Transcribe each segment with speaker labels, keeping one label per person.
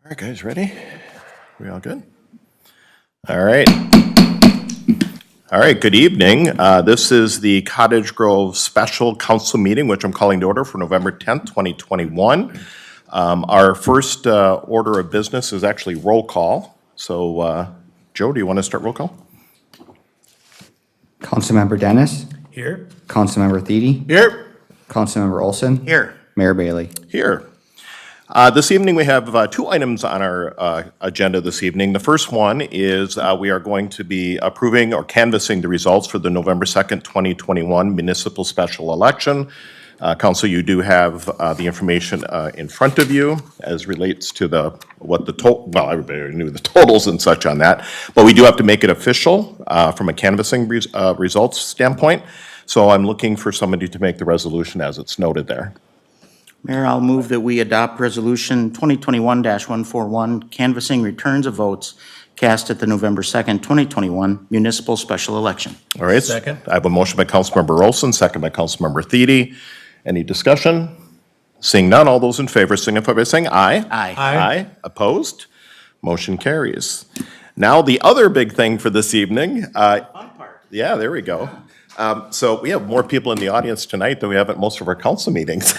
Speaker 1: All right, guys, ready? We all good? All right. All right, good evening. This is the Cottage Grove Special Council Meeting, which I'm calling to order for November 10th, 2021. Our first order of business is actually roll call. So, Joe, do you want to start roll call?
Speaker 2: Councilmember Dennis.
Speaker 3: Here.
Speaker 2: Councilmember Thiede.
Speaker 1: Here.
Speaker 2: Councilmember Olson.
Speaker 1: Here.
Speaker 2: Mayor Bailey.
Speaker 1: Here. This evening, we have two items on our agenda this evening. The first one is we are going to be approving or canvassing the results for the November 2nd, 2021 municipal special election. Council, you do have the information in front of you as relates to well, everybody knew the totals and such on that, but we do have to make it official from a canvassing results standpoint. So I'm looking for somebody to make the resolution as it's noted there.
Speaker 3: Mayor, I'll move that we adopt Resolution 2021-141, canvassing returns of votes cast at the November 2nd, 2021 municipal special election.
Speaker 1: All right.
Speaker 3: Second.
Speaker 1: I have a motion by Councilmember Olson, second by Councilmember Thiede. Any discussion? Seeing none, all those in favor signify by saying aye.
Speaker 3: Aye.
Speaker 1: Aye. Opposed? Motion carries. Now, the other big thing for this evening.
Speaker 3: Fun part.
Speaker 1: Yeah, there we go. So we have more people in the audience tonight than we have at most of our council meetings.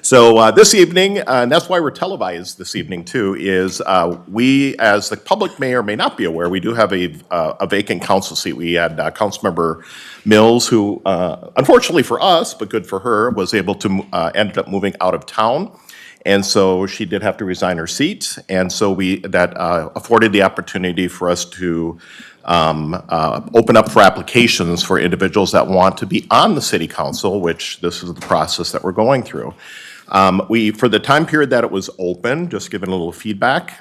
Speaker 1: So this evening, and that's why we're televised this evening too, is we, as the public may or may not be aware, we do have a vacant council seat. We had Councilmember Mills, who unfortunately for us, but good for her, was able to ended up moving out of town. And so she did have to resign her seat. And so that afforded the opportunity for us to open up for applications for individuals that want to be on the city council, which this is the process that we're going through. For the time period that it was open, just giving a little feedback,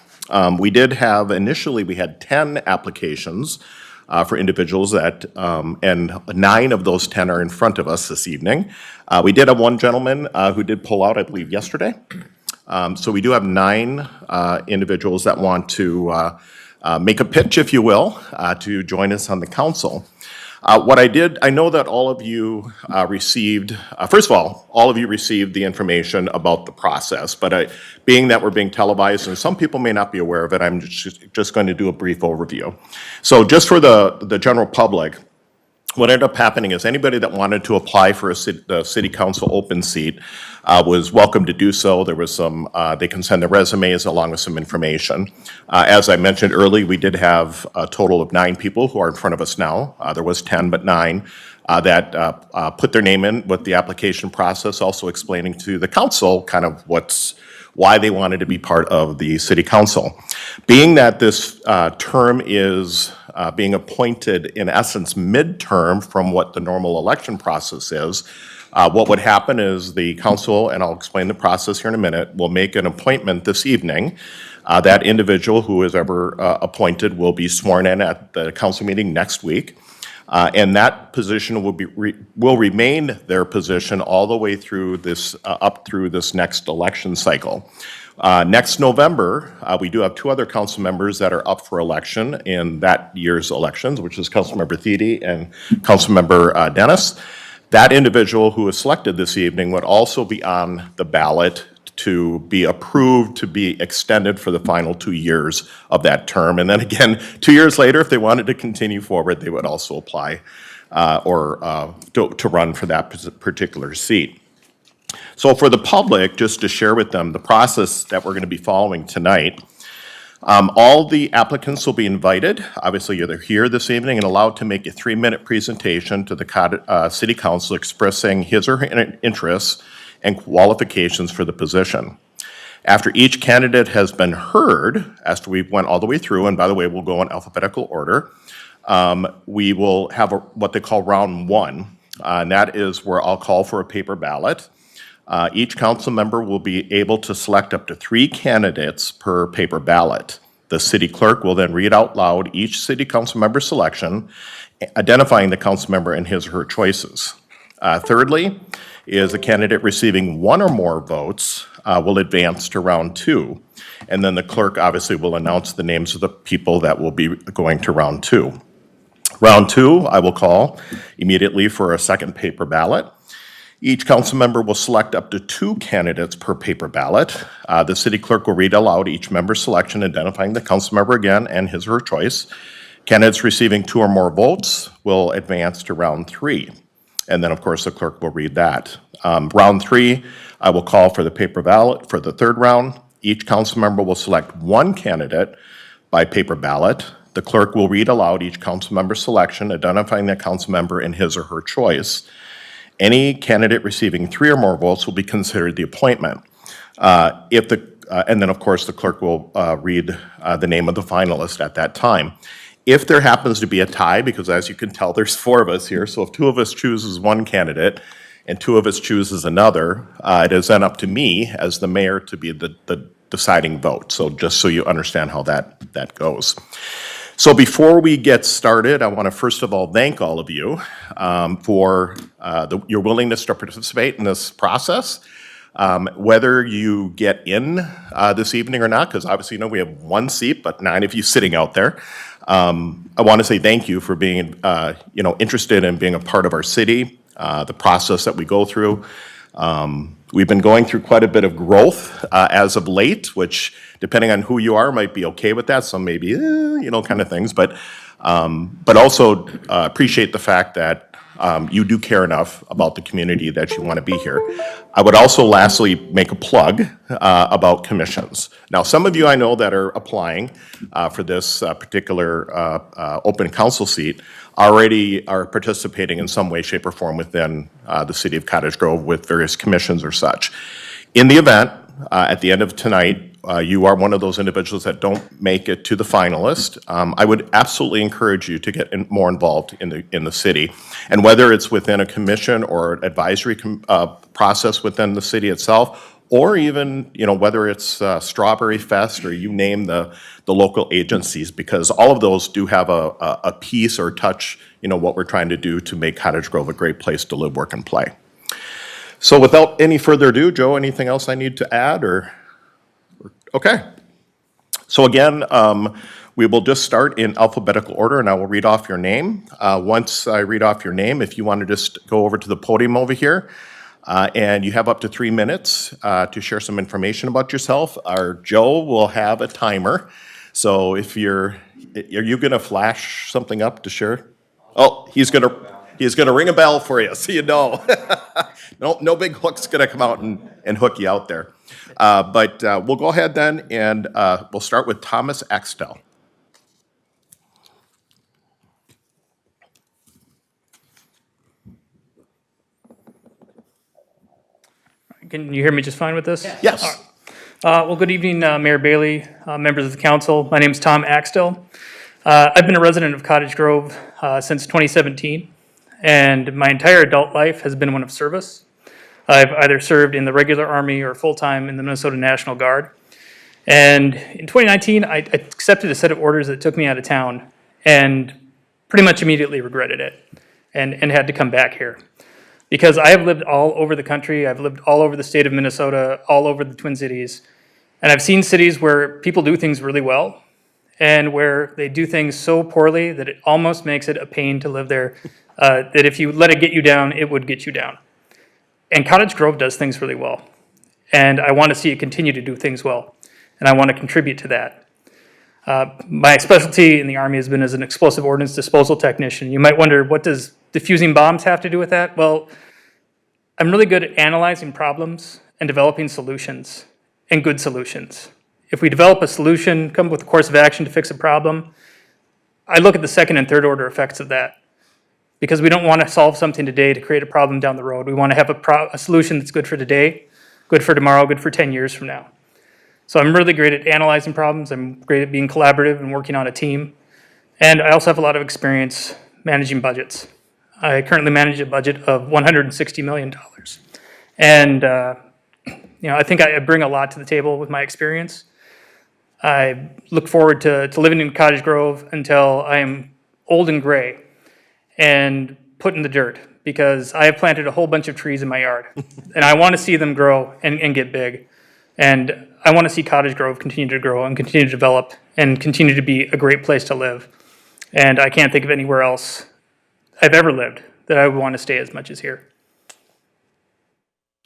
Speaker 1: we did have, initially we had 10 applications for individuals that, and 9 of those 10 are in front of us this evening. We did have one gentleman who did pull out, I believe, yesterday. So we do have 9 individuals that want to make a pitch, if you will, to join us on the council. I know that all of you received, first of all of you received the information about the process, but being that we're being televised and some people may not be aware of it, I'm just going to do a brief overview. So just for the general public, what ended up happening is anybody that wanted to apply for a city council open seat was welcome to do so. There was some, they can send their resumes along with some information. As I mentioned earlier, we did have a total of 9 people who are in front of us now. There was 10, but 9 that put their name in with the application process, also explaining to the council kind of why they wanted to be part of the city council. Being that this term is being appointed in essence midterm from what the normal election process is, what would happen is the council, and I'll explain the process here in a minute, will make an appointment this evening. That individual who is ever appointed will be sworn in at the council meeting next week. And that position will remain their position all the way through this, up through this next election cycle. Next November, we do have 2 other council members that are up for election in that year's elections, which is Councilmember Thiede and Councilmember Dennis. That individual who is selected this evening would also be on the ballot to be approved to be extended for the final 2 years of that term. And then again, 2 years later, if they wanted to continue forward, they would also apply to run for that particular seat. So for the public, just to share with them the process that we're going to be following tonight, all the applicants will be invited. Obviously, they're here this evening and allowed to make a 3-minute presentation to the City Council expressing his or her interests and qualifications for the position. After each candidate has been heard, after we went all the way through, and by the way, we'll go in alphabetical order, we will have what they call round 1, and that is where I'll call for a paper ballot. Each council member will be able to select up to 3 candidates per paper ballot. The city clerk will then read out loud each city council member selection, identifying the council member and his or her choices. Thirdly, is a candidate receiving 1 or more votes will advance to round 2. And then the clerk obviously will announce the names of the people that will be going to round 2. Round 2, I will call immediately for a second paper ballot. Each council member will select up to 2 candidates per paper ballot. The city clerk will read aloud each member's selection, identifying the council member again and his or her choice. Candidates receiving 2 or more votes will advance to round 3. And then, of course, the clerk will read that. Round 3, I will call for the paper ballot for the 3rd round. Each council member will select 1 candidate by paper ballot. The clerk will read aloud each council member's selection, identifying that council member and his or her choice. Any candidate receiving 3 or more votes will be considered the appointment. And then, of course, the clerk will read the name of the finalist at that time. If there happens to be a tie, because as you can tell, there's 4 of us here, so if 2 of us chooses 1 candidate and 2 of us chooses another, it is then up to me as the mayor to be the deciding vote. So just so you understand how that goes. So before we get started, I want to first of all thank all of you for your willingness to participate in this process. Whether you get in this evening or not, because obviously, we have 1 seat, but 9 of you sitting out there. I want to say thank you for being, interested in being a part of our city, the process that we go through. We've been going through quite a bit of growth as of late, which, depending on who you are, might be okay with that. Some maybe, kind of things. But also appreciate the fact that you do care enough about the community that you want to be here. I would also lastly make a plug about commissions. Now, some of you I know that are applying for this particular open council seat already are participating in some way, shape, or form within the city of Cottage Grove with various commissions or such. In the event, at the end of tonight, you are one of those individuals that don't make it to the finalist, I would absolutely encourage you to get more involved in the city. And whether it's within a commission or advisory process within the city itself, or even, whether it's Strawberry Fest or you name the local agencies, because all of those do have a piece or touch, what we're trying to do to make Cottage Grove a great place to live, work, and play. So without any further ado, Joe, anything else I need to add or? Okay. So again, we will just start in alphabetical order and I will read off your name. Once I read off your name, if you want to just go over to the podium over here, and you have up to 3 minutes to share some information about yourself. Our Joe will have a timer. So if are you going to flash something up to share? Oh, he's going to ring a bell for you, so you know. No big hook's going to come out and hook you out there. But we'll go ahead then, and we'll start with Thomas Axtell.
Speaker 4: Can you hear me just fine with this?
Speaker 1: Yes.
Speaker 4: Well, good evening, Mayor Bailey, members of the council. My name is Tom Axtell. I've been a resident of Cottage Grove since 2017, and my entire adult life has been one of service. I've either served in the regular Army or full-time in the Minnesota National Guard. And in 2019, I accepted a set of orders that took me out of town and pretty much immediately regretted it and had to come back here. Because I have lived all over the country, I've lived all over the state of Minnesota, all over the Twin Cities, and I've seen cities where people do things really well and where they do things so poorly that it almost makes it a pain to live there, that if you let it get you down, it would get you down. And Cottage Grove does things really well, and I want to see it continue to do things well, and I want to contribute to that. My specialty in the Army has been as an explosive ordnance disposal technician. You might wonder, what does diffusing bombs have to do with that? Well, I'm really good at analyzing problems and developing solutions, and good solutions. If we develop a solution, come up with a course of action to fix a problem, I look at the second and third order effects of that. Because we don't want to solve something today to create a problem down the road. We want to have a solution that's good for today, good for tomorrow, good for 10 years from now. So I'm really great at analyzing problems. I'm great at being collaborative and working on a team. And I also have a lot of experience managing budgets. I currently manage a budget of $160 million. And I think I bring a lot to the table with my experience. I look forward to living in Cottage Grove until I am old and gray and put in the dirt, because I have planted a whole bunch of trees in my yard. And I want to see them grow and get big. And I want to see Cottage Grove continue to grow and continue to develop and continue to be a great place to live. And I can't think of anywhere else I've ever lived that I would want to stay as much as here.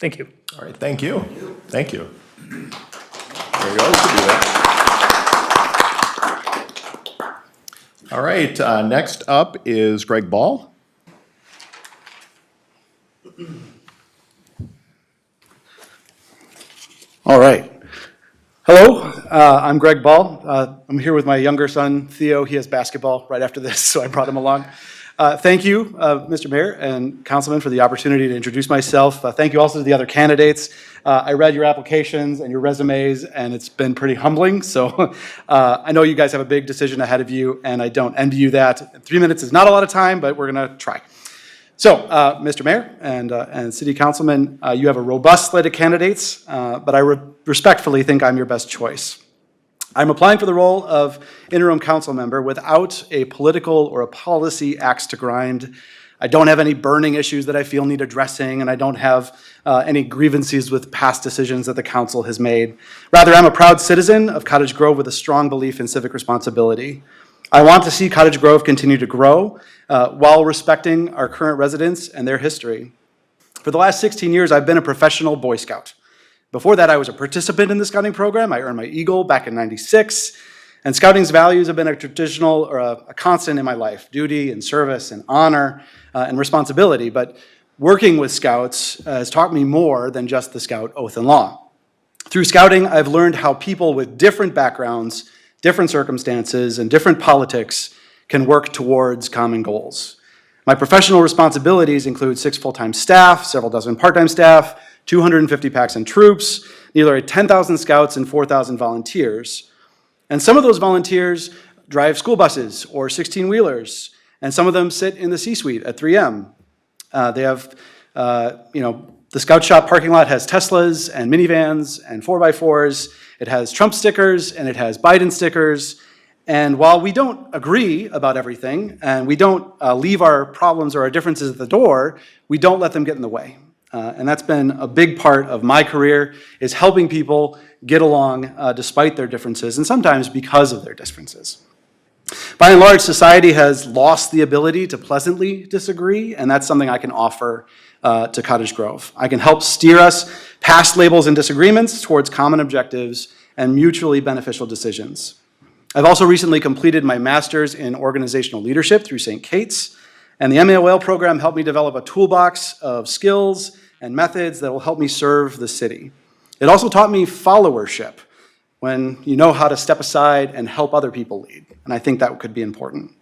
Speaker 4: Thank you.
Speaker 1: All right, thank you. Thank you. There you go. You can do that. All right, next up is Greg Ball.
Speaker 5: All right. Hello, I'm Greg Ball. I'm here with my younger son, Theo. He has basketball right after this, so I brought him along. Thank you, Mr. Mayor and Councilman, for the opportunity to introduce myself. Thank you also to the other candidates. I read your applications and your resumes, and it's been pretty humbling. So I know you guys have a big decision ahead of you, and I don't envy you that. 3 minutes is not a lot of time, but we're going to try. So, Mr. Mayor and City Councilman, you have a robust slate of candidates, but I respectfully think I'm your best choice. I'm applying for the role of interim council member without a political or a policy axe to grind. I don't have any burning issues that I feel need addressing, and I don't have any grievances with past decisions that the council has made. Rather, I'm a proud citizen of Cottage Grove with a strong belief in civic responsibility. I want to see Cottage Grove continue to grow while respecting our current residents and their history. For the last 16 years, I've been a professional Boy Scout. Before that, I was a participant in the scouting program. I earned my Eagle back in '96. And scouting's values have been a traditional or a constant in my life: duty and service and honor and responsibility. But working with scouts has taught me more than just the scout oath and law. Through scouting, I've learned how people with different backgrounds, different circumstances, and different politics can work towards common goals. My professional responsibilities include 6 full-time staff, several dozen part-time staff, 250 packs and troops, nearly 10,000 scouts and 4,000 volunteers. And some of those volunteers drive school buses or 16-wheelers, and some of them sit in the C-suite at 3M. They have, the Scout Shop parking lot has Teslas and minivans and 4x4s. It has Trump stickers and it has Biden stickers. And while we don't agree about everything and we don't leave our problems or our differences at the door, we don't let them get in the way. And that's been a big part of my career, is helping people get along despite their differences and sometimes because of their differences. By and large, society has lost the ability to pleasantly disagree, and that's something I can offer to Cottage Grove. I can help steer us past labels and disagreements towards common objectives and mutually beneficial decisions. I've also recently completed my master's in organizational leadership through St. Kate's, and the MAOL program helped me develop a toolbox of skills and methods that will help me serve the city. It also taught me followership, when you know how to step aside and help other people lead, and I think that could be important.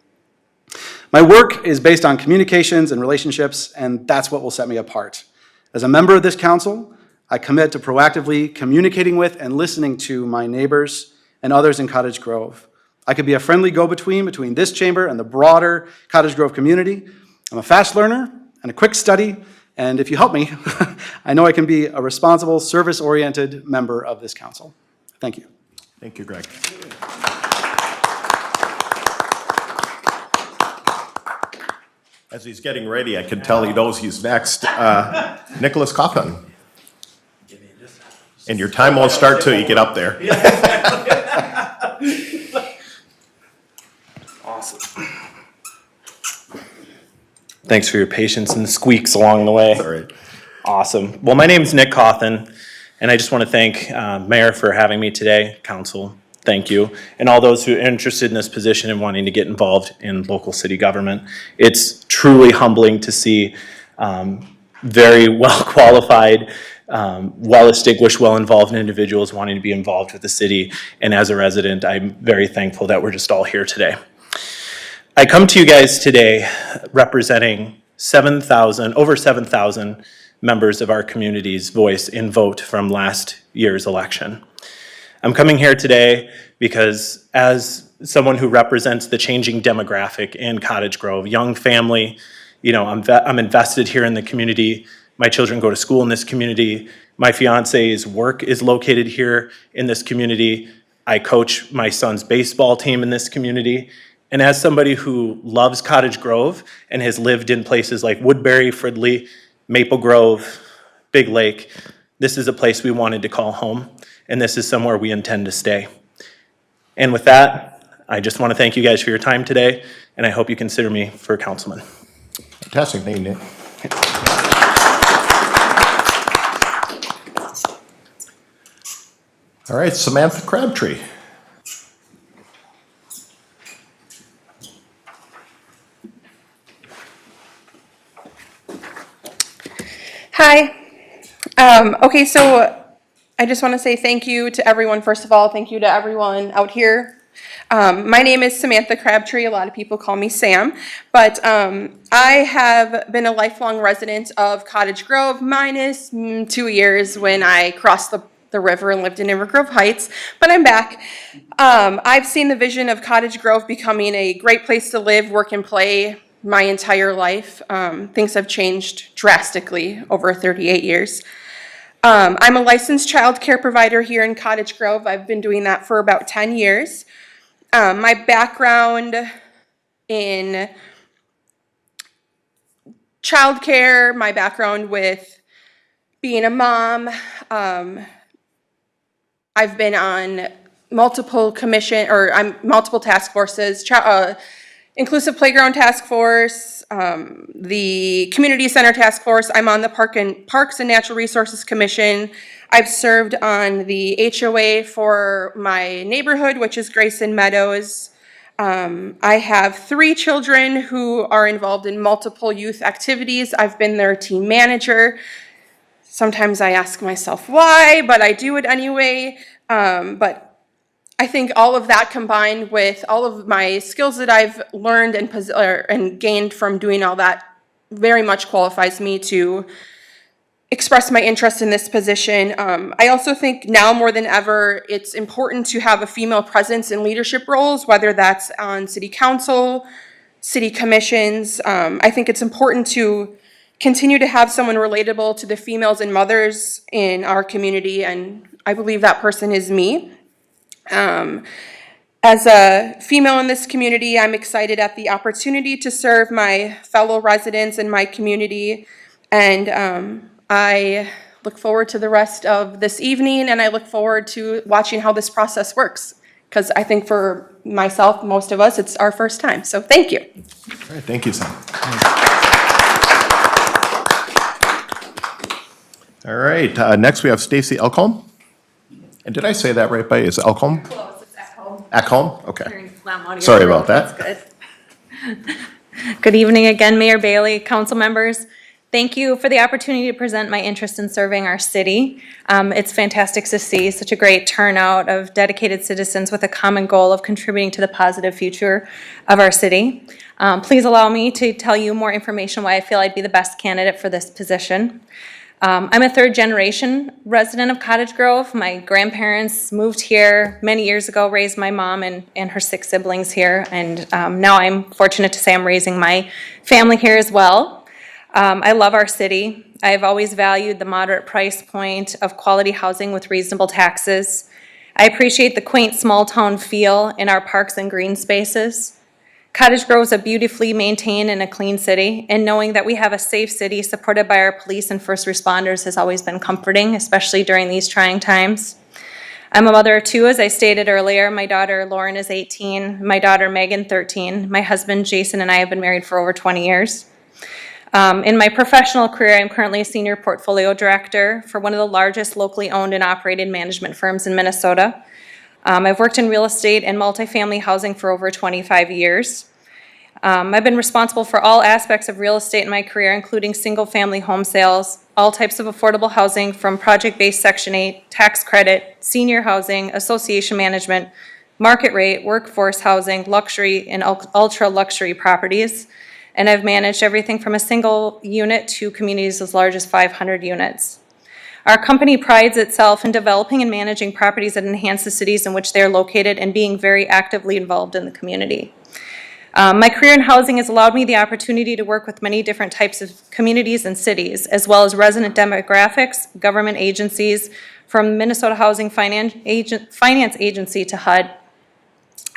Speaker 5: My work is based on communications and relationships, and that's what will set me apart. As a member of this council, I commit to proactively communicating with and listening to my neighbors and others in Cottage Grove. I could be a friendly go-between between this chamber and the broader Cottage Grove community. I'm a fast learner and a quick study, and if you help me, I know I can be a responsible, service-oriented member of this council. Thank you.
Speaker 1: Thank you, Greg. As he's getting ready, I can tell he knows he's next. Nicholas Coffin. And your time won't start till you get up there.
Speaker 6: Awesome. Thanks for your patience and the squeaks along the way.
Speaker 1: All right.
Speaker 6: Awesome. Well, my name is Nick Cawthon, and I just want to thank Mayor for having me today, Council, thank you, and all those who are interested in this position and wanting to get involved in local city government. It's truly humbling to see very well-qualified, well-established, well-involved individuals wanting to be involved with the city, and as a resident, I'm very thankful that we're just all here today. I come to you guys today representing over 7,000 members of our community's voice in vote from last year's election. I'm coming here today because as someone who represents the changing demographic in Cottage Grove, young family, I'm invested here in the community. My children go to school in this community. My fiance's work is located here in this community. I coach my son's baseball team in this community. And as somebody who loves Cottage Grove and has lived in places like Woodbury, Fridley, Maple Grove, Big Lake, this is a place we wanted to call home, and this is somewhere we intend to stay. And with that, I just want to thank you guys for your time today, and I hope you consider me for councilman.
Speaker 1: Fantastic. Thank you, Nick. All right, Samantha Crabtree.
Speaker 7: Hi. Okay, so I just want to say thank you to everyone. First of all, thank you to everyone out here. My name is Samantha Crabtree. A lot of people call me Sam, but I have been a lifelong resident of Cottage Grove, minus 2 years when I crossed the river and lived in Inver Grove Heights, but I'm back. I've seen the vision of Cottage Grove becoming a great place to live, work, and play my entire life. Things have changed drastically over 38 years. I'm a licensed child care provider here in Cottage Grove. I've been doing that for about 10 years. My background in child care, my background with being a mom, I've been on multiple multiple task forces, Inclusive Playground Task Force, the Community Center Task Force. I'm on the Parks and Natural Resources Commission. I've served on the HOA for my neighborhood, which is Grayson Meadows. I have 3 children who are involved in multiple youth activities. I've been their team manager. Sometimes I ask myself why, but I do it anyway. But I think all of that combined with all of my skills that I've learned and gained from doing all that very much qualifies me to express my interest in this position. I also think now more than ever, it's important to have a female presence in leadership roles, whether that's on city council, city commissions. I think it's important to continue to have someone relatable to the females and mothers in our community, and I believe that person is me. As a female in this community, I'm excited at the opportunity to serve my fellow residents in my community, and I look forward to the rest of this evening, and I look forward to watching how this process works, because I think for myself, most of us, it's our first time, so thank you.
Speaker 1: All right, thank you, Sam. All right, next we have Stacy Elcombe. And did I say that right, Is it Elcombe?
Speaker 8: Close, it's at home.
Speaker 1: Elcombe? Okay.
Speaker 8: Hearing loud audio.
Speaker 1: Sorry about that.
Speaker 8: That's good. Good evening again, Mayor Bailey, council members. Thank you for the opportunity to present my interest in serving our city. It's fantastic to see such a great turnout of dedicated citizens with a common goal of contributing to the positive future of our city. Please allow me to tell you more information why I feel I'd be the best candidate for this position. I'm a 3rd-generation resident of Cottage Grove. My grandparents moved here many years ago, raised my mom and her 6 siblings here, and now I'm fortunate to say I'm raising my family here as well. I love our city. I've always valued the moderate price point of quality housing with reasonable taxes. I appreciate the quaint small-town feel in our parks and green spaces. Cottage Grove is a beautifully maintained and a clean city, and knowing that we have a safe city supported by our police and first responders has always been comforting, especially during these trying times. I'm a mother of 2, as I stated earlier. My daughter Lauren is 18, my daughter Megan 13. My husband Jason and I have been married for over 20 years. In my professional career, I'm currently a senior portfolio director for one of the largest locally owned and operated management firms in Minnesota. I've worked in real estate and multifamily housing for over 25 years. I've been responsible for all aspects of real estate in my career, including single-family home sales, all types of affordable housing from project-based Section 8, tax credit, senior housing, association management, market rate, workforce housing, luxury, and ultra-luxury properties. And I've managed everything from a single unit to communities as large as 500 units. Our company prides itself in developing and managing properties that enhance the cities in which they are located and being very actively involved in the community. My career in housing has allowed me the opportunity to work with many different types of communities and cities, as well as resident demographics, government agencies, from Minnesota Housing Finance Agency to HUD.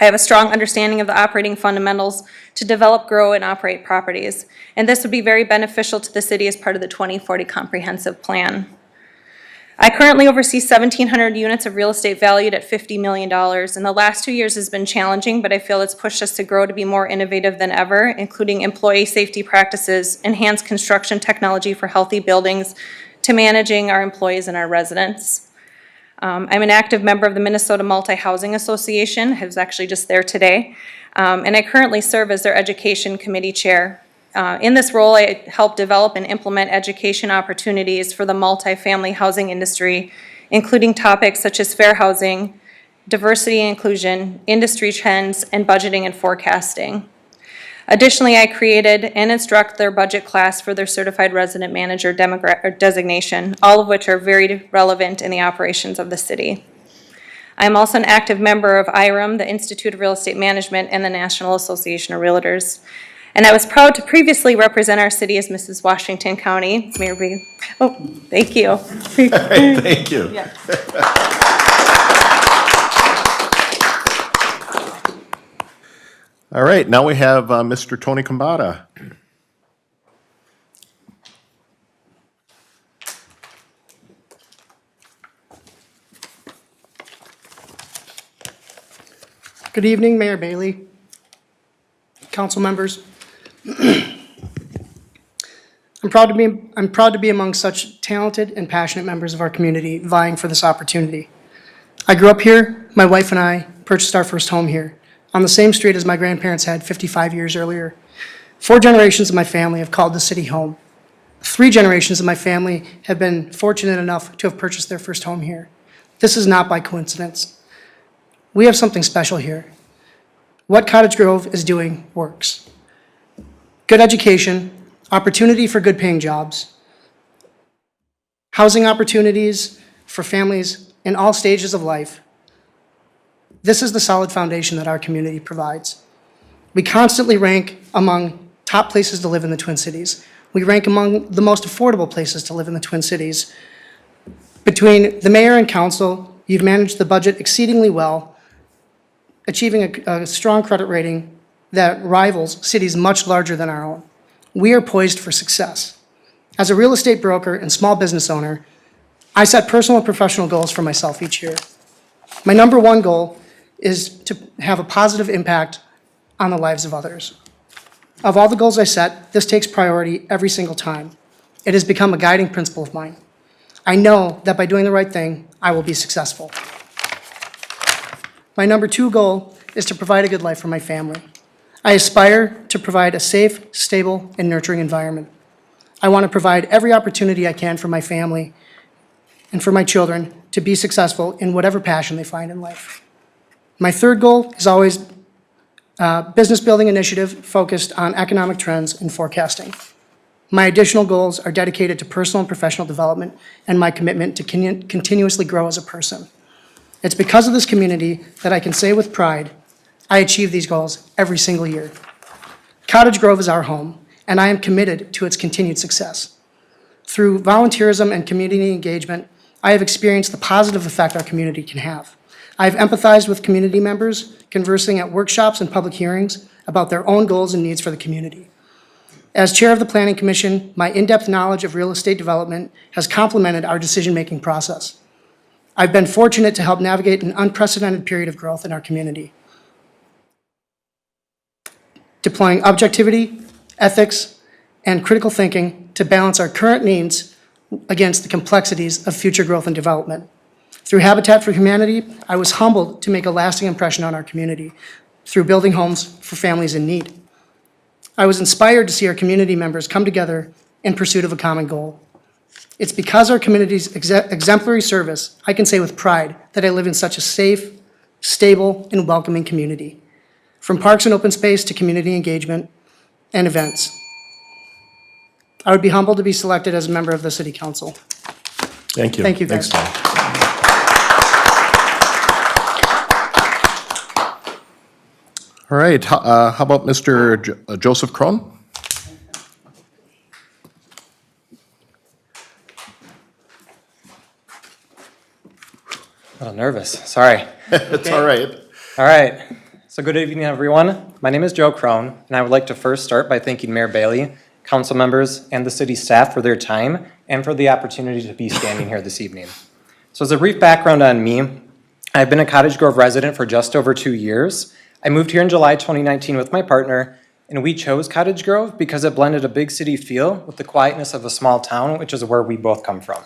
Speaker 8: I have a strong understanding of the operating fundamentals to develop, grow, and operate properties, and this would be very beneficial to the city as part of the 2040 Comprehensive Plan. I currently oversee 1,700 units of real estate valued at $50 million, and the last 2 years has been challenging, but I feel it's pushed us to grow to be more innovative than ever, including employee safety practices, enhanced construction technology for healthy buildings, to managing our employees and our residents. I'm an active member of the Minnesota Multi-Housing Association. I was actually just there today. And I currently serve as their Education Committee Chair. In this role, I help develop and implement education opportunities for the multifamily housing industry, including topics such as fair housing, diversity and inclusion, industry trends, and budgeting and forecasting. Additionally, I created and instruct their budget class for their Certified Resident Manager designation, all of which are very relevant in the operations of the city. I am also an active member of IREM, the Institute of Real Estate Management, and the National Association of Realtors. And I was proud to previously represent our city as Mrs. Washington County. Mayor B. Oh, thank you.
Speaker 1: Thank you.
Speaker 8: Yeah.
Speaker 1: All right, now we have Mr. Tony Kambata.
Speaker 9: Good evening, Mayor Bailey, council members. I'm proud to be among such talented and passionate members of our community vying for this opportunity. I grew up here. My wife and I purchased our first home here, on the same street as my grandparents had 55 years earlier. 4 generations of my family have called the city home. 3 generations of my family have been fortunate enough to have purchased their first home here. This is not by coincidence. We have something special here. What Cottage Grove is doing works. Good education, opportunity for good paying jobs, housing opportunities for families in all stages of life. This is the solid foundation that our community provides. We constantly rank among top places to live in the Twin Cities. We rank among the most affordable places to live in the Twin Cities. Between the mayor and council, you've managed the budget exceedingly well, achieving a strong credit rating that rivals cities much larger than our own. We are poised for success. As a real estate broker and small business owner, I set personal and professional goals for myself each year. My number one goal is to have a positive impact on the lives of others. Of all the goals I set, this takes priority every single time. It has become a guiding principle of mine. I know that by doing the right thing, I will be successful. My number 2 goal is to provide a good life for my family. I aspire to provide a safe, stable, and nurturing environment. I want to provide every opportunity I can for my family and for my children to be successful in whatever passion they find in life. My 3rd goal is always a business building initiative focused on economic trends and forecasting. My additional goals are dedicated to personal and professional development and my commitment to continuously grow as a person. It's because of this community that I can say with pride, I achieve these goals every single year. Cottage Grove is our home, and I am committed to its continued success. Through volunteerism and community engagement, I have experienced the positive effect our community can have. I have empathized with community members, conversing at workshops and public hearings about their own goals and needs for the community. As chair of the Planning Commission, my in-depth knowledge of real estate development has complemented our decision-making process. I've been fortunate to help navigate an unprecedented period of growth in our community, deploying objectivity, ethics, and critical thinking to balance our current needs against the complexities of future growth and development. Through Habitat for Humanity, I was humbled to make a lasting impression on our community through building homes for families in need. I was inspired to see our community members come together in pursuit of a common goal. It's because of our community's exemplary service, I can say with pride that I live in such a safe, stable, and welcoming community. From parks and open space to community engagement and events. I would be humbled to be selected as a member of the City Council.
Speaker 1: Thank you.
Speaker 9: Thank you,
Speaker 1: Thanks,
Speaker 9: guys.
Speaker 1: Tom. All right, how about Mr. Joseph Krohn?
Speaker 10: A little nervous, sorry.
Speaker 1: It's all right.
Speaker 10: All right, so good evening, everyone. My name is Joe Crone, and I would like to first start by thanking Mayor Bailey, council members, and the city staff for their time and for the opportunity to be standing here this evening. So as a brief background on me, I've been a Cottage Grove resident for just over 2 years. I moved here in July 2019 with my partner, and we chose Cottage Grove because it blended a big city feel with the quietness of a small town, which is where we both come from.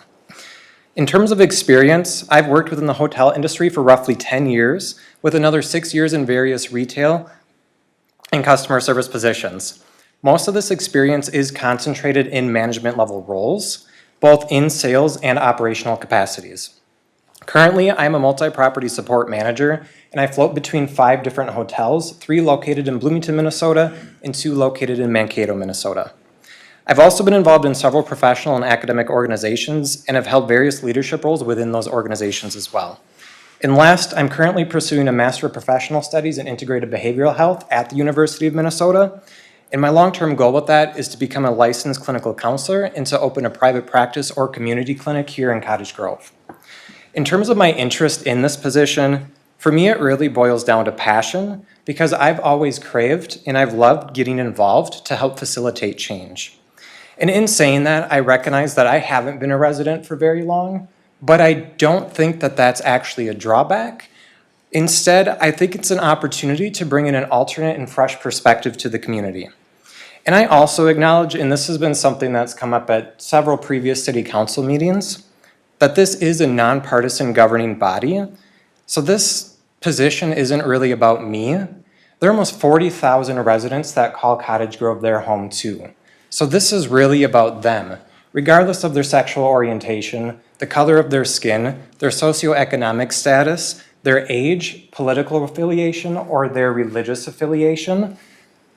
Speaker 10: In terms of experience, I've worked within the hotel industry for roughly 10 years, with another 6 years in various retail and customer service positions. Most of this experience is concentrated in management level roles, both in sales and operational capacities. Currently, I'm a multi-property support manager, and I float between 5 different hotels, 3 located in Bloomington, Minnesota, and 2 located in Mankato, Minnesota. I've also been involved in several professional and academic organizations and have held various leadership roles within those organizations as well. And last, I'm currently pursuing a Master of Professional Studies in Integrated Behavioral Health at the University of Minnesota. And my long-term goal with that is to become a licensed clinical counselor and to open a private practice or community clinic here in Cottage Grove. In terms of my interest in this position, for me it really boils down to passion, because I've always craved and I've loved getting involved to help facilitate change. And in saying that, I recognize that I haven't been a resident for very long, but I don't think that that's actually a drawback. Instead, I think it's an opportunity to bring in an alternate and fresh perspective to the community. And I also acknowledge, and this has been something that's come up at several previous city council meetings, that this is a nonpartisan governing body. So this position isn't really about me. There are almost 40,000 residents that call Cottage Grove their home too. So this is really about them, regardless of their sexual orientation, the color of their skin, their socioeconomic status, their age, political affiliation, or their religious affiliation.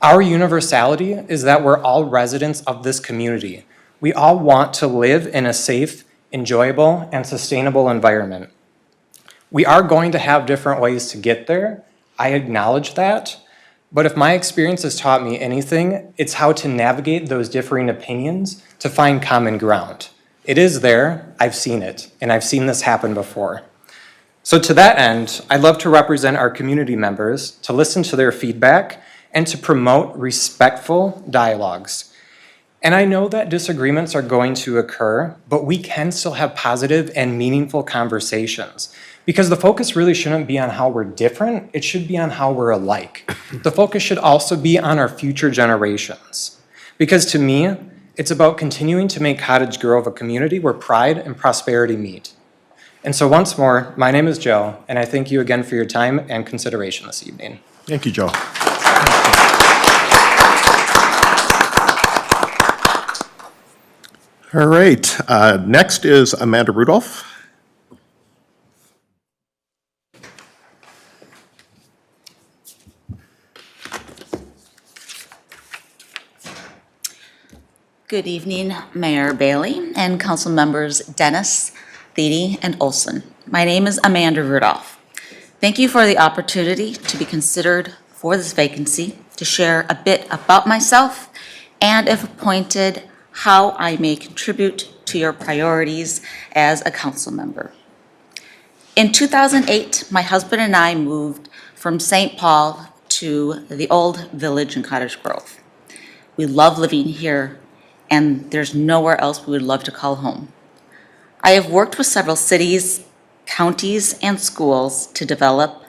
Speaker 10: Our universality is that we're all residents of this community. We all want to live in a safe, enjoyable, and sustainable environment. We are going to have different ways to get there. I acknowledge that. But if my experience has taught me anything, it's how to navigate those differing opinions to find common ground. It is there, I've seen it, and I've seen this happen before. So to that end, I'd love to represent our community members, to listen to their feedback, and to promote respectful dialogues. And I know that disagreements are going to occur, but we can still have positive and meaningful conversations. Because the focus really shouldn't be on how we're different, it should be on how we're alike. The focus should also be on our future generations. Because to me, it's about continuing to make Cottage Grove a community where pride and prosperity meet. And so once more, my name is Joe, and I thank you again for your time and consideration this evening.
Speaker 1: Thank you, Joe. All right, next is Amanda Rudolph.
Speaker 11: Good evening, Mayor Bailey and council members Dennis, Thiede, and Olson. My name is Amanda Rudolph. Thank you for the opportunity to be considered for this vacancy, to share a bit about myself, and if appointed, how I may contribute to your priorities as a council member. In 2008, my husband and I moved from St. Paul to the old village in Cottage Grove. We love living here, and there's nowhere else we would love to call home. I have worked with several cities, counties, and schools to develop,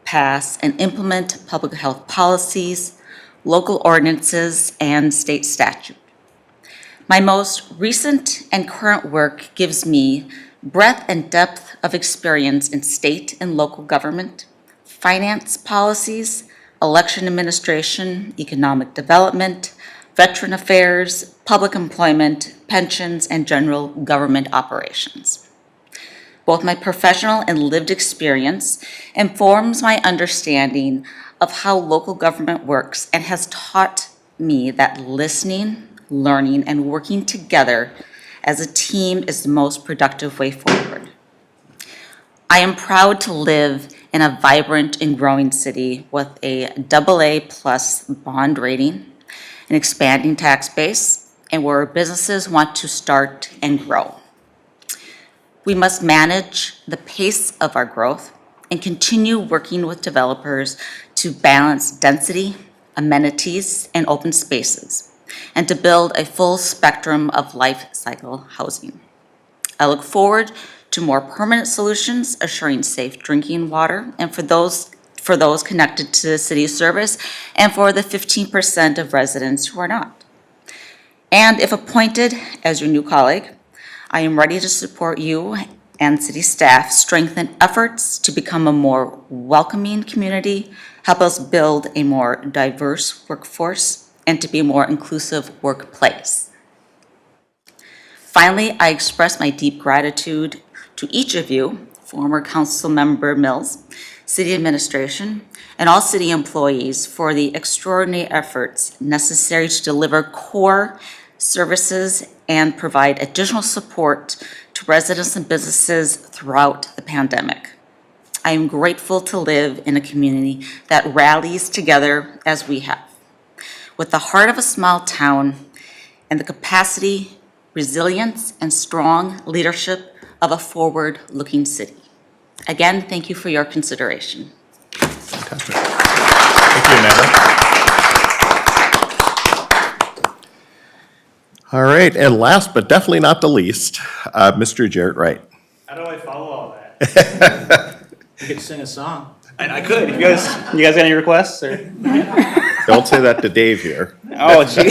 Speaker 11: pass, and implement public health policies, local ordinances, and state statute. My most recent and current work gives me breadth and depth of experience in state and local government, finance policies, election administration, economic development, veteran affairs, public employment, pensions, and general government operations. Both my professional and lived experience informs my understanding of how local government works and has taught me that listening, learning, and working together as a team is the most productive way forward. I am proud to live in a vibrant and growing city with a AA+ bond rating, an expanding tax base, and where businesses want to start and grow. We must manage the pace of our growth and continue working with developers to balance density, amenities, and open spaces, and to build a full spectrum of life cycle housing. I look forward to more permanent solutions assuring safe drinking water, and for those connected to the city service, and for the 15% of residents who are not. And if appointed as your new colleague, I am ready to support you and city staff strengthen efforts to become a more welcoming community, help us build a more diverse workforce, and to be a more inclusive workplace. Finally, I express my deep gratitude to each of you, former Council Member Mills, City Administration, and all city employees for the extraordinary efforts necessary to deliver core services and provide additional support to residents and businesses throughout the pandemic. I am grateful to live in a community that rallies together as we have, with the heart of a small town and the capacity, resilience, and strong leadership of a forward-looking city. Again, thank you for your consideration.
Speaker 1: Fantastic. Thank you, Amanda. All right, and last but definitely not the least, Mr. Jarrett Wright.
Speaker 3: How do I follow all that? You could sing a song. I could. You guys got any requests? Or?
Speaker 1: Don't say that to Dave here.
Speaker 3: Oh, gee.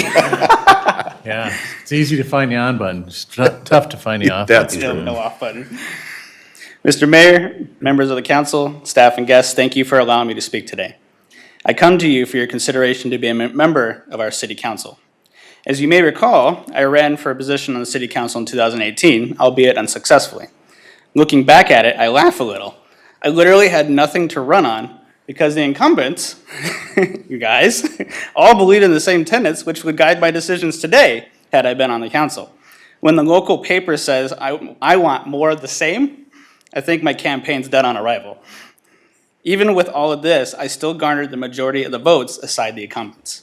Speaker 12: Yeah, it's easy to find the on button, it's tough to find the off button.
Speaker 1: That's true.
Speaker 3: No off button. Mr. Mayor, members of the council, staff, and guests, thank you for allowing me to speak today. I come to you for your consideration to be a member of our city council. As you may recall, I ran for a position on the city council in 2018, albeit unsuccessfully. Looking back at it, I laugh a little. I literally had nothing to run on because the incumbents, you guys, all believed in the same tenets which would guide my decisions today had I been on the council. When the local paper says, I want more of the same, I think my campaign's dead on arrival. Even with all of this, I still garnered the majority of the votes aside the incumbents.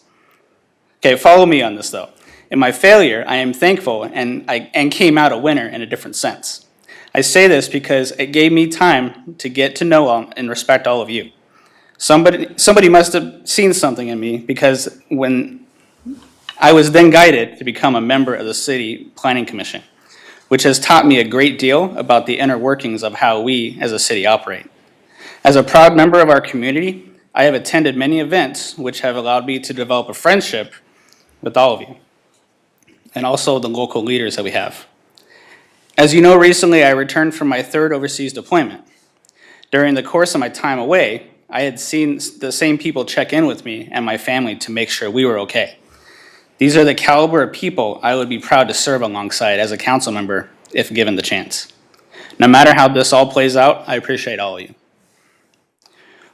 Speaker 3: Okay, follow me on this though. In my failure, I am thankful and came out a winner in a different sense. I say this because it gave me time to get to know and respect all of you. Somebody must have seen something in me because when I was then guided to become a member of the City Planning Commission, which has taught me a great deal about the inner workings of how we as a city operate. As a proud member of our community, I have attended many events which have allowed me to develop a friendship with all of you, and also the local leaders that we have. As you know, recently I returned from my third overseas deployment. During the course of my time away, I had seen the same people check in with me and my family to make sure we were okay. These are the caliber of people I would be proud to serve alongside as a council member if given the chance. No matter how this all plays out, I appreciate all of you.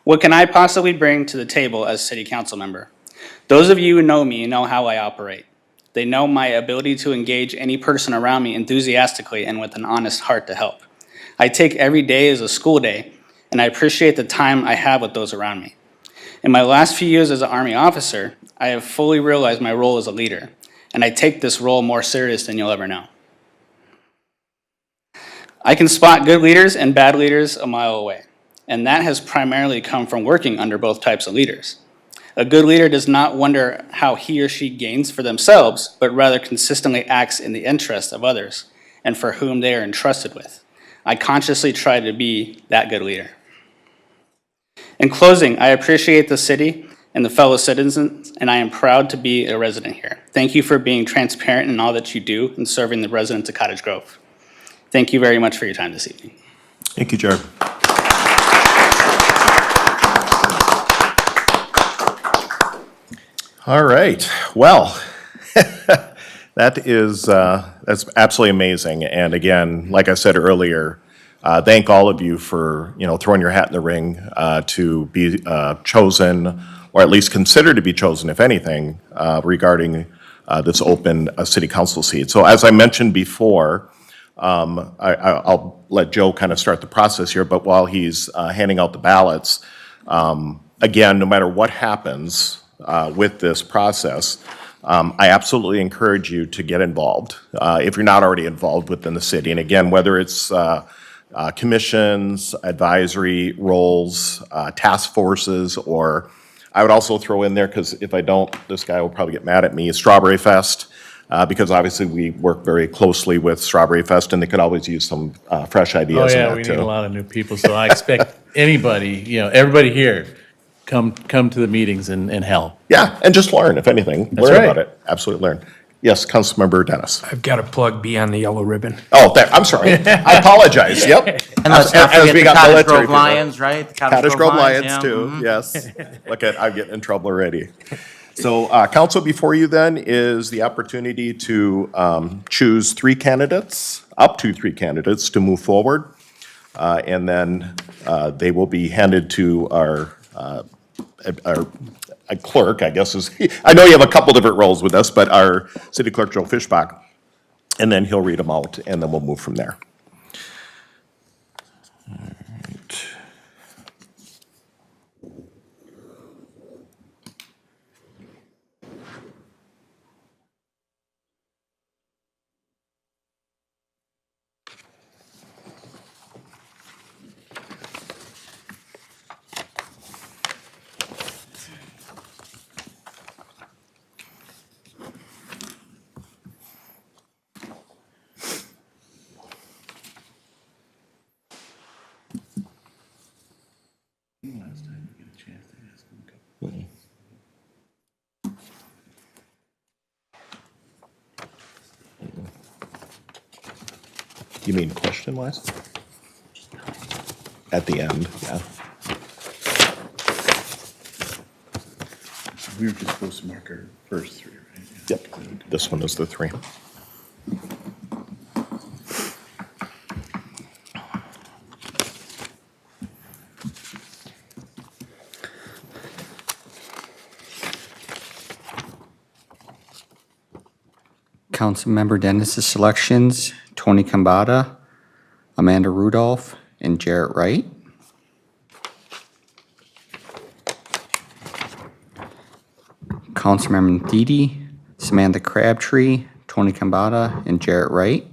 Speaker 3: What can I possibly bring to the table as city council member? Those of you who know me know how I operate. They know my ability to engage any person around me enthusiastically and with an honest heart to help. I take every day as a school day, and I appreciate the time I have with those around me. In my last few years as an Army officer, I have fully realized my role as a leader, and I take this role more serious than you'll ever know. I can spot good leaders and bad leaders a mile away, and that has primarily come from working under both types of leaders. A good leader does not wonder how he or she gains for themselves, but rather consistently acts in the interest of others and for whom they are entrusted with. I consciously try to be that good leader. In closing, I appreciate the city and the fellow citizens, and I am proud to be a resident here. Thank you for being transparent in all that you do and serving the residents of Cottage Grove. Thank you very much for your time this evening.
Speaker 1: Thank you, Jared. All right, well, that's absolutely amazing. And again, like I said earlier, thank all of you for, throwing your hat in the ring to be chosen, or at least considered to be chosen, if anything, regarding this open city council seat. So as I mentioned before, I'll let Joe kind of start the process here, but while he's handing out the ballots, again, no matter what happens with this process, I absolutely encourage you to get involved if you're not already involved within the city. And again, whether it's commissions, advisory roles, task forces, or I would also throw in there, because if I don't, this guy will probably get mad at me, Strawberry Fest, because obviously we work very closely with Strawberry Fest, and they could always use some fresh ideas in
Speaker 12: Oh, yeah,
Speaker 1: that
Speaker 12: we
Speaker 1: too.
Speaker 12: need a lot of new people, so I expect anybody, everybody here, come to the meetings and help.
Speaker 1: Yeah, and just learn, if anything.
Speaker 12: That's
Speaker 1: Learn
Speaker 12: right.
Speaker 1: about it. Absolutely learn. Yes, Councilmember Dennis.
Speaker 13: I've got to plug Beyond the Yellow Ribbon.
Speaker 1: Oh, there, I'm sorry. I apologize, yep.
Speaker 14: And let's not
Speaker 1: As
Speaker 14: forget
Speaker 1: we
Speaker 14: the
Speaker 1: got
Speaker 14: Cottage
Speaker 1: military
Speaker 14: Grove
Speaker 1: people.
Speaker 14: Lions, right? The
Speaker 1: Cottage Grove Lions
Speaker 14: yeah,
Speaker 1: too,
Speaker 14: mhm.
Speaker 1: yes. Look at, I'm getting in trouble already. So, council, before you then is the opportunity to choose three candidates, up to three candidates to move forward. And then they will be handed to our clerk, I guess is, I know you have a couple different roles with us, but our city clerk, Joe Fishbach. And then he'll read them out, and then we'll move from there. All right. You mean question-wise? At the end, yeah.
Speaker 12: We were just supposed to mark our first three, right?
Speaker 1: Yep, this one is the three.
Speaker 2: Councilmember Dennis's selections, Tony Kambata, Amanda Rudolph, and Jarrett Wright. Councilmember Thede, Samantha Crabtree, Tony Kambata, and Jarrett Wright.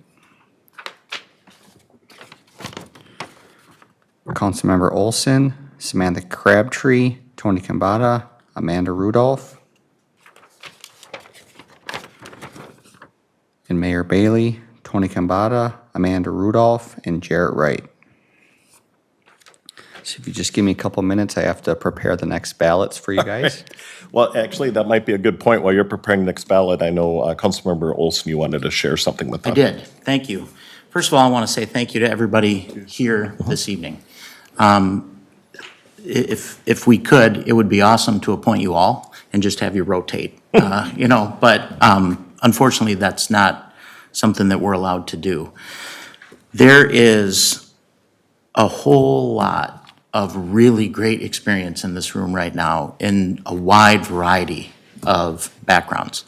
Speaker 2: Councilmember Olson, Samantha Crabtree, Tony Kambata, Amanda Rudolph. And Mayor Bailey, Tony Kambata, Amanda Rudolph, and Jarrett Wright. So if you just give me a couple minutes, I have to prepare the next ballots for you guys.
Speaker 1: Well, actually, that might be a good point. While you're preparing the next ballot, I know Councilmember Olson, you wanted to share something with
Speaker 14: I
Speaker 1: us.
Speaker 14: did. Thank you. First of all, I want to say thank you to everybody here this evening. If we could, it would be awesome to appoint you all and just have you rotate, but unfortunately, that's not something that we're allowed to do. There is a whole lot of really great experience in this room right now in a wide variety of backgrounds.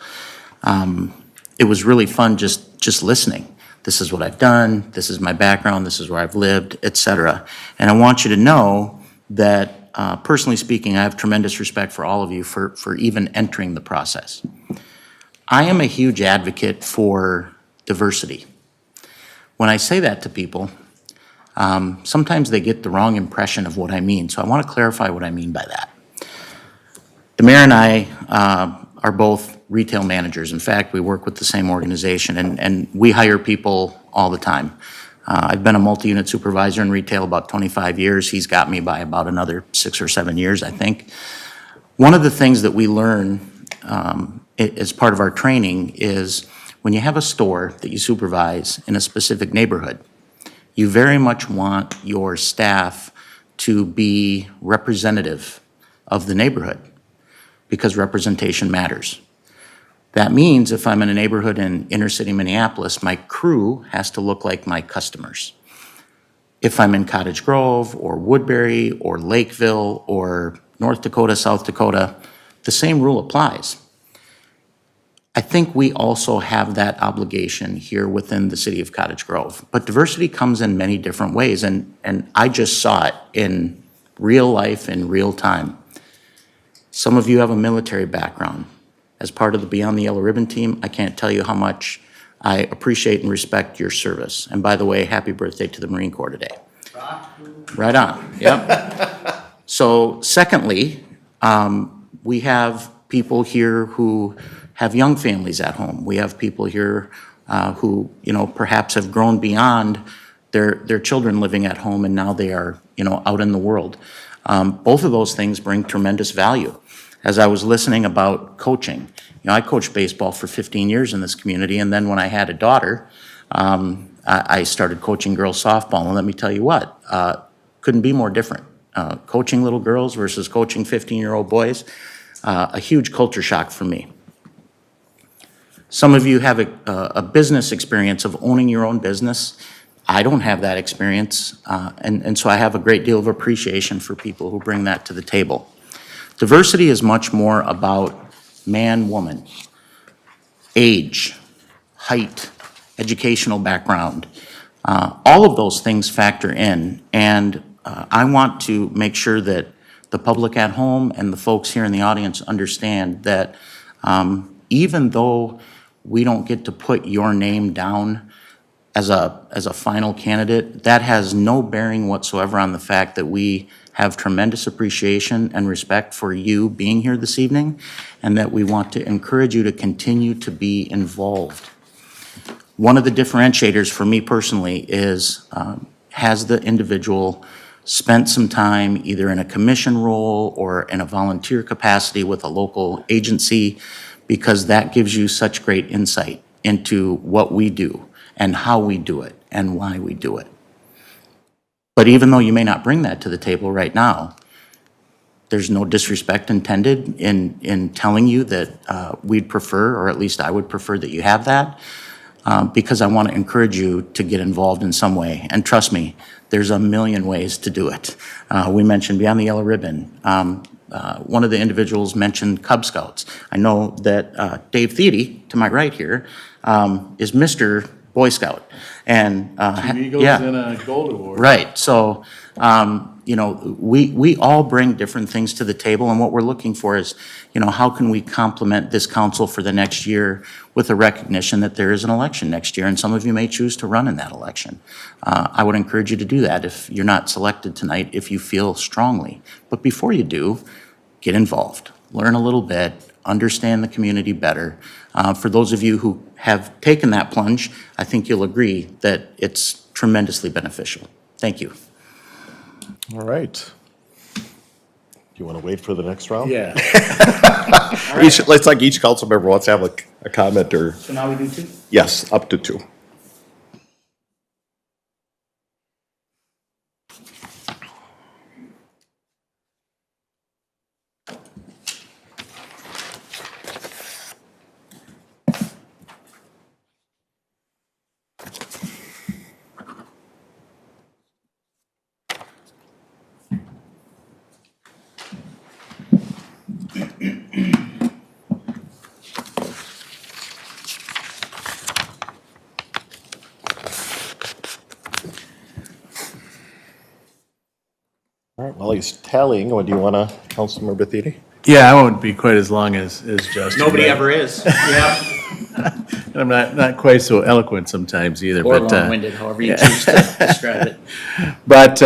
Speaker 14: It was really fun just listening. This is what I've done, this is my background, this is where I've lived, et cetera. And I want you to know that, personally speaking, I have tremendous respect for all of you for even entering the process. I am a huge advocate for diversity. When I say that to people, sometimes they get the wrong impression of what I mean, so I want to clarify what I mean by that. The mayor and I are both retail managers. In fact, we work with the same organization, and we hire people all the time. I've been a multi-unit supervisor in retail about 25 years. He's got me by about another 6 or 7 years, I think. One of the things that we learn as part of our training is when you have a store that you supervise in a specific neighborhood, you very much want your staff to be representative of the neighborhood because representation matters. That means if I'm in a neighborhood in inner city Minneapolis, my crew has to look like my customers. If I'm in Cottage Grove or Woodbury or Lakeville or North Dakota, South Dakota, the same rule applies. I think we also have that obligation here within the city of Cottage Grove. But diversity comes in many different ways, and I just saw it in real life, in real time. Some of you have a military background. As part of the Beyond the Yellow Ribbon team, I can't tell you how much I appreciate and respect your service. And by the way, happy birthday to the Marine Corps today. Right on, yep. So secondly, we have people here who have young families at home. We have people here who, perhaps have grown beyond their children living at home and now they are, out in the world. Both of those things bring tremendous value. As I was listening about coaching, I coached baseball for 15 years in this community, and then when I had a daughter, I started coaching girls softball, and let me tell you what, couldn't be more different. Coaching little girls versus coaching 15-year-old boys, a huge culture shock for me. Some of you have a business experience of owning your own business. I don't have that experience, and so I have a great deal of appreciation for people who bring that to the table. Diversity is much more about man, woman, age, height, educational background. All of those things factor in, and I want to make sure that the public at home and the folks here in the audience understand that even though we don't get to put your name down as a final candidate, that has no bearing whatsoever on the fact that we have tremendous appreciation and respect for you being here this evening, and that we want to encourage you to continue to be involved. One of the differentiators for me personally is, has the individual spent some time either in a commission role or in a volunteer capacity with a local agency, because that gives you such great insight into what we do and how we do it and why we do it. But even though you may not bring that to the table right now, there's no disrespect intended in telling you that we'd prefer, or at least I would prefer, that you have that, because I want to encourage you to get involved in some way. And trust me, there's a million ways to do it. We mentioned Beyond the Yellow Ribbon. One of the individuals mentioned Cub Scouts. I know that Dave Thiede, to my right here, is Mr. Boy Scout. And
Speaker 12: Two Eagles
Speaker 14: yeah.
Speaker 12: and a Gold Award.
Speaker 14: Right, so, we all bring different things to the table, and what we're looking for is, how can we complement this council for the next year with a recognition that there is an election next year, and some of you may choose to run in that election. I would encourage you to do that if you're not selected tonight, if you feel strongly. But before you do, get involved, learn a little bit, understand the community better. For those of you who have taken that plunge, I think you'll agree that it's tremendously beneficial. Thank you.
Speaker 1: All right. Do you want to wait for the next round?
Speaker 12: Yeah.
Speaker 1: It's like each council member wants to have a comment or,
Speaker 3: So now we do two?
Speaker 1: yes, up to 2. All right, while he's tallying, do you want to, Councilmember Thiede?
Speaker 12: Yeah, I won't be quite as long as Justin.
Speaker 14: Nobody
Speaker 12: but-
Speaker 14: ever is. Yeah.
Speaker 12: And I'm not quite so eloquent sometimes either,
Speaker 14: Or
Speaker 12: but.
Speaker 14: long-winded, however you choose to describe it.
Speaker 12: But,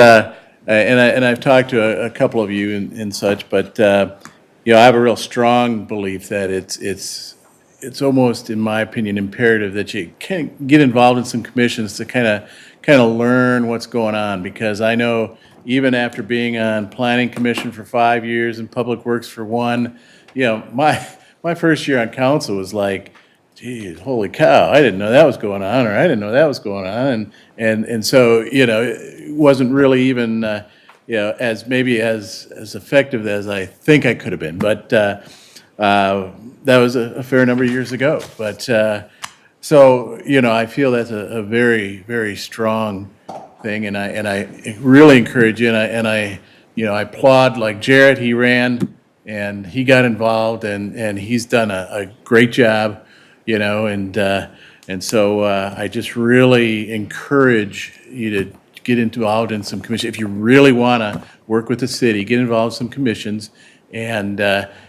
Speaker 12: and I've talked to a couple of you and such, but, I have a real strong belief that it's almost, in my opinion, imperative that you can get involved in some commissions to kind of learn what's going on, because I know even after being on Planning Commission for 5 years and Public Works for 1, my first year on council was like, geez, holy cow, I didn't know that was going on, or I didn't know that was going on. And so, it wasn't really even, as maybe as effective as I think I could have been. But that was a fair number of years ago. But so, I feel that's a very, very strong thing. And I really encourage you, and I applaud, like Jarrett, he ran and he got involved, and he's done a great job. And so I just really encourage you to get involved in some commission. If you really want to work with the city, get involved in some commissions, and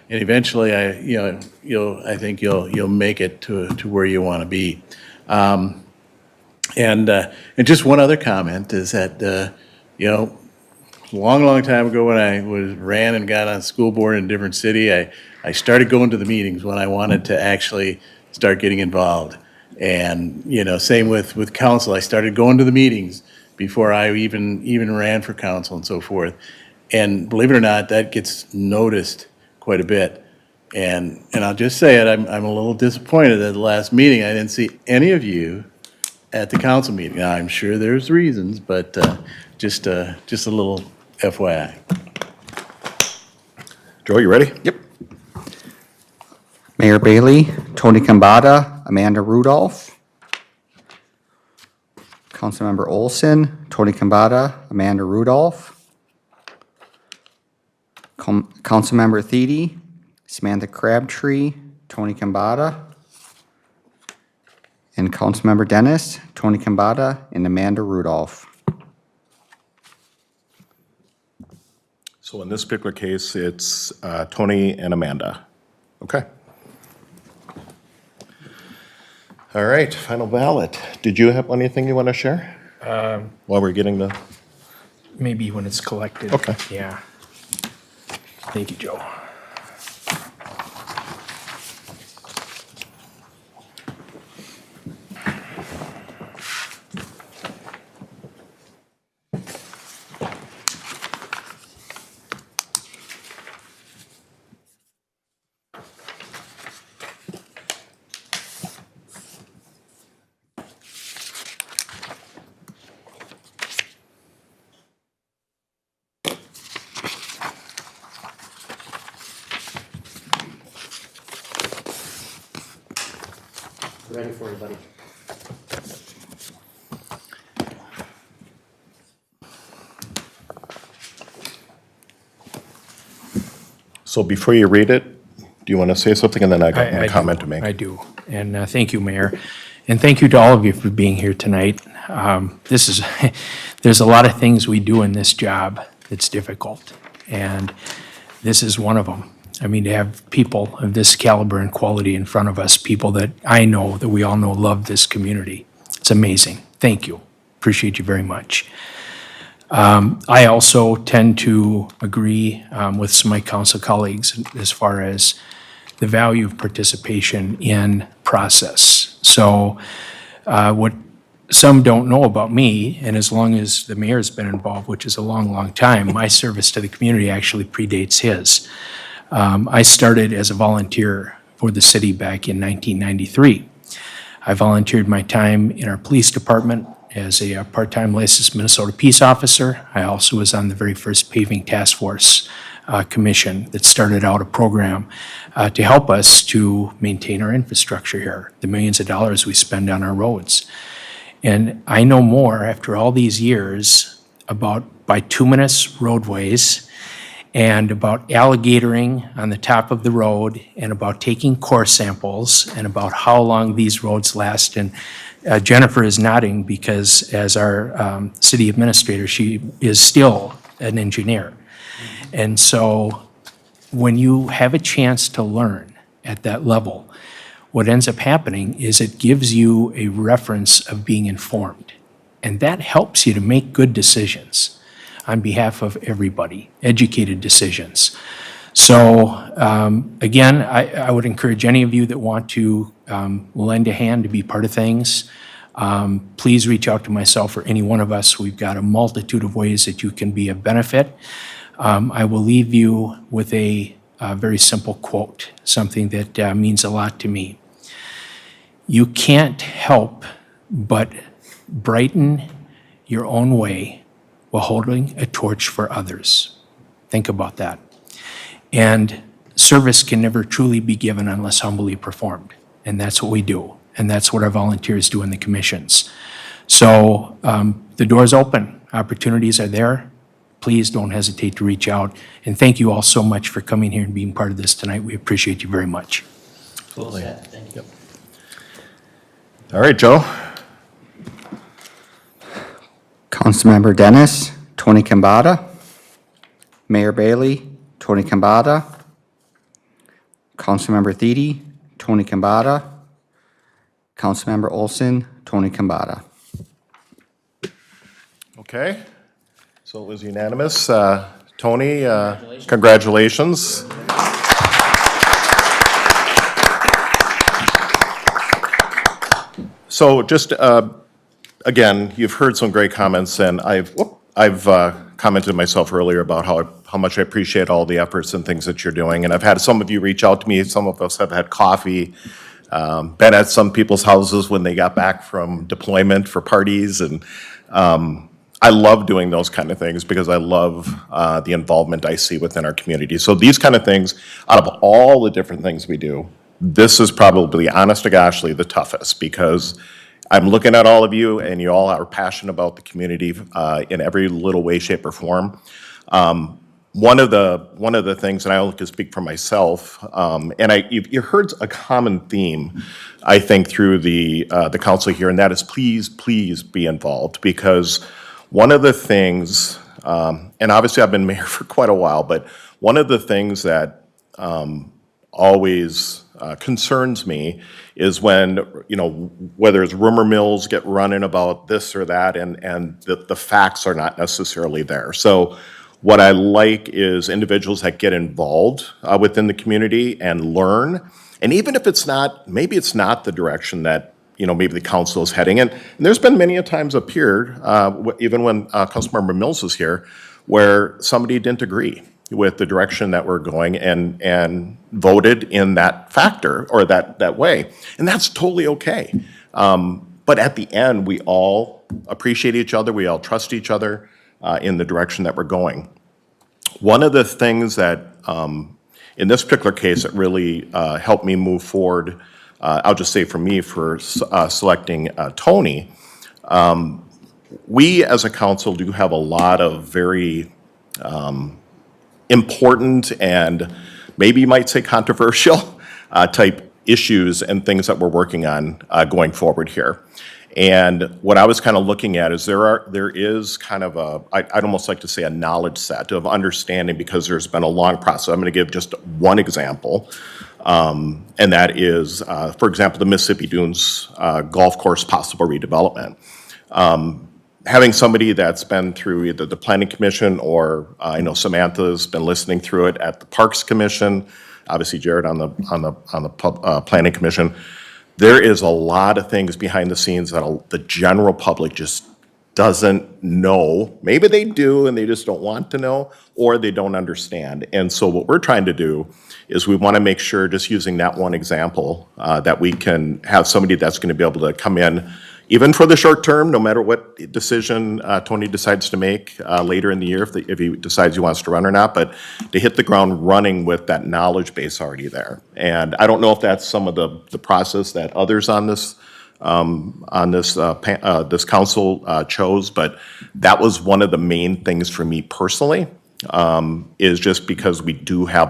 Speaker 12: eventually, I think you'll make it to where you want to be. And just one other comment is that long time ago when I ran and got on school board in a different city, I started going to the meetings when I wanted to actually start getting involved. And, same with council. I started going to the meetings before I even ran for council and so forth. And believe it or not, that gets noticed quite a bit. And I'll just say it, I'm a little disappointed at the last meeting, I didn't see any of you at the council meeting. Now, I'm sure there's reasons, but just a little FYI.
Speaker 1: Joe, you ready?
Speaker 2: Yep. Mayor Bailey, Tony Kambata, Amanda Rudolph. Councilmember Olson, Tony Kambata, Amanda Rudolph. Councilmember Thiede, Samantha Crabtree, Tony Kambata. And Councilmember Dennis, Tony Kambata, and Amanda Rudolph.
Speaker 1: So in this particular case, it's Tony and Amanda. Okay. All right, final ballot. Did you have anything you want to share? While we're getting the,
Speaker 13: Maybe when it's collected.
Speaker 1: Okay.
Speaker 13: Yeah. Thank you, Joe.
Speaker 14: Ready for you, buddy.
Speaker 1: so before you read it, do you want to say something, and then I got
Speaker 13: I
Speaker 1: one comment
Speaker 13: do.
Speaker 1: to make?
Speaker 13: I do. And thank you, Mayor. And thank you to all of you for being here tonight. This is, there's a lot of things we do in this job that's difficult, and this is one of them. I mean, to have people of this caliber and quality in front of us, people that I know, that we all know love this community. It's amazing. Thank you. Appreciate you very much. I also tend to agree with some of my council colleagues as far as the value of participation in process. So what some don't know about me, and as long as the mayor's been involved, which is a long, long time, my service to the community actually predates his. I started as a volunteer for the city back in 1993. I volunteered my time in our police department as a part-time licensed Minnesota peace officer. I also was on the very first paving task force commission that started out a program to help us to maintain our infrastructure here, the millions of dollars we spend on our roads. And I know more after all these years about bituminous roadways and about alligatoring on the top of the road, and about taking core samples, and about how long these roads last. And Jennifer is nodding because as our city administrator, she is still an engineer. And so when you have a chance to learn at that level, what ends up happening is it gives you a reference of being informed. And that helps you to make good decisions on behalf of everybody, educated decisions. So again, I would encourage any of you that want to lend a hand to be part of things, please reach out to myself or any one of us. We've got a multitude of ways that you can be of benefit. I will leave you with a very simple quote, something that means a lot to me. You can't help but brighten your own way while holding a torch for others. Think about that. And service can never truly be given unless humbly performed. And that's what we do. And that's what our volunteers do in the commissions. So the door's open. Opportunities are there. Please don't hesitate to reach out. And thank you all so much for coming here and being part of this tonight. We appreciate you very much.
Speaker 14: Absolutely. Thank you.
Speaker 1: All right, Joe?
Speaker 2: Councilmember Dennis, Tony Kambata. Mayor Bailey, Tony Kambata. Councilmember Thiede, Tony Kambata. Councilmember Olson, Tony Kambata.
Speaker 1: Okay, so it was unanimous. Tony, congratulations. So just, again, you've heard some great comments, and I've commented myself earlier about how much I appreciate all the efforts and things that you're doing. And I've had some of you reach out to me. Some of us have had coffee, been at some people's houses when they got back from deployment for parties. And I love doing those kind of things because I love the involvement I see within our community. So these kind of things, out of all the different things we do, this is probably, honest to goshly, the toughest, because I'm looking at all of you, and you all are passionate about the community in every little way, shape, or form. One of the things, and I only can speak for myself, and you heard a common theme, I think, through the council here, and that is please be involved, because one of the things, and obviously I've been mayor for quite a while, but one of the things that always concerns me is when, whether it's rumor mills get running about this or that, and the facts are not necessarily there. So what I like is individuals that get involved within the community and learn. And even if it's not, maybe it's not the direction that, maybe the council is heading in. And there's been many a times up here, even when Councilmember Mills was here, where somebody didn't agree with the direction that we're going and voted in that factor or that way. And that's totally okay. But at the end, we all appreciate each other. We all trust each other in the direction that we're going. One of the things that, in this particular case, that really helped me move forward, I'll just say for me, for selecting Tony, we as a council do have a lot of very important and maybe you might say controversial type issues and things that we're working on going forward here. And what I was kind of looking at is there is kind of I'd almost like to say a knowledge set of understanding, because there's been a long process. I'm going to give just one example, and that is, for example, the Mississippi Dunes golf course possible redevelopment. Having somebody that's been through either the Planning Commission or I know Samantha's been listening through it at the Parks Commission, obviously Jared on the Planning Commission. There is a lot of things behind the scenes that the general public just doesn't know. Maybe they do and they just don't want to know, or they don't understand. And so what we're trying to do is we want to make sure, just using that one example, that we can have somebody that's going to be able to come in, even for the short term, no matter what decision Tony decides to make later in the year, if he decides he wants to run or not, but to hit the ground running with that knowledge base already there. And I don't know if that's some of the process that others on this this council chose, but that was one of the main things for me personally, is just because we do have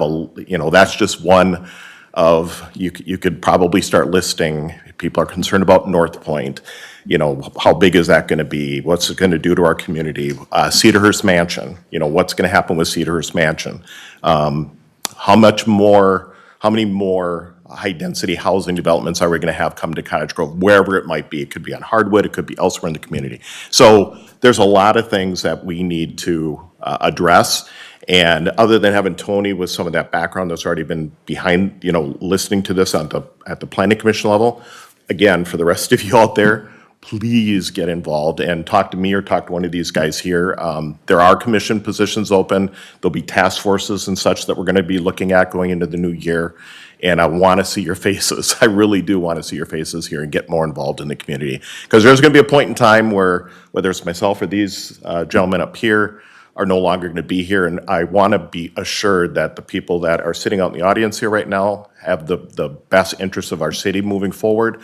Speaker 1: that's just one of, you could probably start listing. People are concerned about North Point. How big is that going to be? What's it going to do to our community? Cedarhurst Mansion, what's going to happen with Cedarhurst Mansion? How many more high-density housing developments are we going to have come to Cottage Grove, wherever it might be? It could be on Hardwood, it could be elsewhere in the community. So there's a lot of things that we need to address. And other than having Tony with some of that background that's already been behind, listening to this at the Planning Commission level, again, for the rest of you out there, please get involved and talk to me or talk to one of these guys here. There are commission positions open. There'll be task forces and such that we're going to be looking at going into the new year. And I want to see your faces. I really do want to see your faces here and get more involved in the community. Because there's going to be a point in time where, whether it's myself or these gentlemen up here, are no longer going to be here, and I want to be assured that the people that are sitting out in the audience here right now have the best interests of our city moving forward,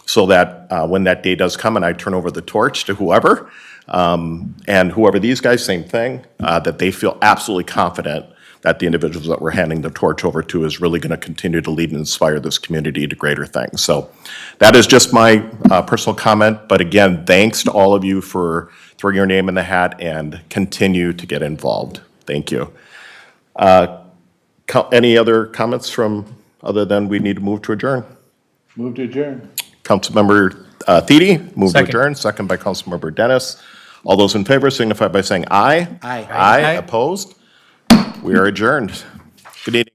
Speaker 1: so that when that day does come and I turn over the torch to whoever, and whoever these guys, same thing, that they feel absolutely confident that the individuals that we're handing the torch over to is really going to continue to lead and inspire this community to greater things. So that is just my personal comment. But again, thanks to all of you for throwing your name in the hat and continue to get involved. Thank you. Any other comments other than we need to move to adjourn?
Speaker 12: Move to adjourn.
Speaker 1: Councilmember Thiede, move to
Speaker 10: Second.
Speaker 1: adjourn, second by Councilmember Dennis. All those in favor signify by saying aye.
Speaker 14: Aye.
Speaker 1: Aye, opposed? We are adjourned. Good evening.